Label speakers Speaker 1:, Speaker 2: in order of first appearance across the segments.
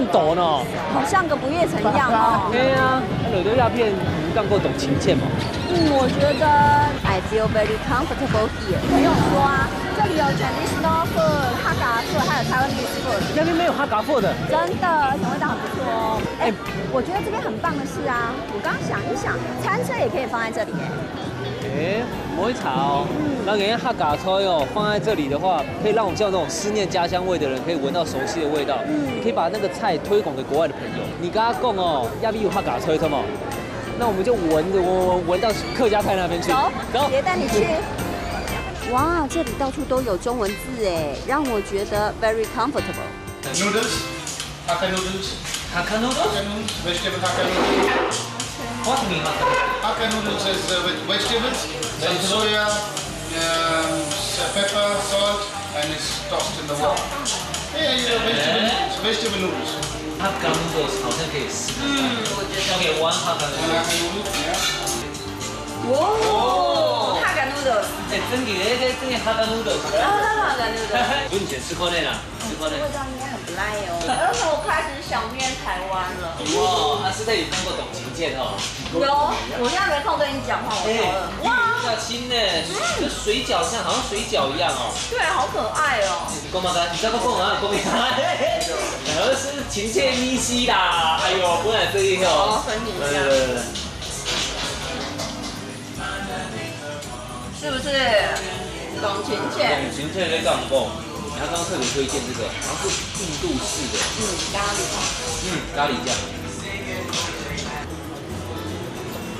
Speaker 1: 颤抖呢。
Speaker 2: 好像个不夜城一样哦。
Speaker 1: 对啊，耳朵鸦片干过懂情切嘛？
Speaker 2: 我觉得 I feel very comfortable here。朋友说啊，这里有 traditional food、哈嘎 food，还有 Taiwanese food。
Speaker 1: 那边没有哈嘎货的。
Speaker 2: 真的，而且味道很不错哦。我觉得这边很棒的是啊，我刚刚想一想，餐车也可以放在这里
Speaker 1: 不会吵哦。然后人家哈嘎菜哦，放在这里的话，可以让我们像这种思念家乡味的人，可以闻到熟悉的味道。可以把那个菜推广给国外的朋友。你跟他讲哦，亚比有哈嘎菜，对吗？那我们就闻到客家菜那边去。
Speaker 2: 走，别带你去。哇，这里到处都有中文字哎，让我觉得 very comfortable。Noodles,
Speaker 3: Hakka noodles.
Speaker 1: Hakka noodles?
Speaker 3: Hakka noodles, vegetable Hakka noodles.
Speaker 1: What do you mean Hakka noodles?
Speaker 3: Hakka noodles is with vegetables, some soya, pepper, salt, and it's tossed in the water. Yeah, vegetable noodles.
Speaker 1: Hakka noodles 好像可以试。我觉得。OK, one Hakka
Speaker 3: One
Speaker 1: noodles.
Speaker 3: Hakka noodles, yeah.
Speaker 2: 哦，哈嘎 noodles。
Speaker 1: 真的Hakka noodles。
Speaker 2: 哈嘎 noodles。
Speaker 1: 不用钱吃宽内啦，吃宽内。
Speaker 2: 味道应该很不赖哦。而且我开始想念台湾了。
Speaker 1: 哇，是在有看过懂情切哦。
Speaker 2: 有，我现在没空跟你讲话，我超饿。
Speaker 1: 哇，比较轻呢，跟水饺像，好像水饺一样哦。
Speaker 2: 对，好可爱哦。
Speaker 1: 公妈干，你知道公妈干公妈干？而是情切咪西啦，哎呦，不然这一哦。
Speaker 2: 分你一下。是不是？懂情切。
Speaker 1: 懂情切在干不？他刚刚特别推荐这个，好像是印度式的。
Speaker 2: 咖喱。
Speaker 1: 咖喱酱。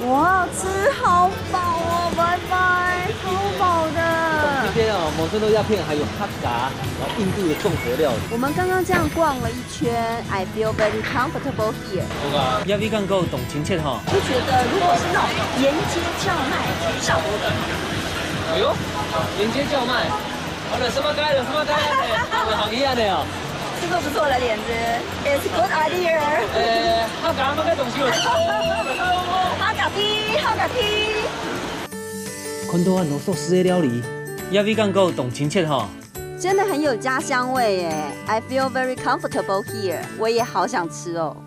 Speaker 2: 哇，吃好饱哦，拜拜，超饱的。
Speaker 1: 这边哦，某村豆鸦片还有哈嘎，然后印度的综合料理。
Speaker 2: 我们刚刚这样逛了一圈 ，I feel very comfortable here。
Speaker 1: 亚比干够懂情切哈。
Speaker 2: 就觉得如果是那种沿街叫卖，找我的。
Speaker 1: 哎呦，沿街叫卖，好了，什么街了，什么街了，好厉害的哦。
Speaker 2: 是不是不错的脸子 ？It's good idea。
Speaker 1: 哈嘎嘛该懂事。
Speaker 2: 哈嘎踢，哈嘎踢。
Speaker 1: 看到很多寿司的料理，亚比干够懂情切哈。
Speaker 2: 真的很有家乡味耶 ！I feel very comfortable here。我也好想吃哦。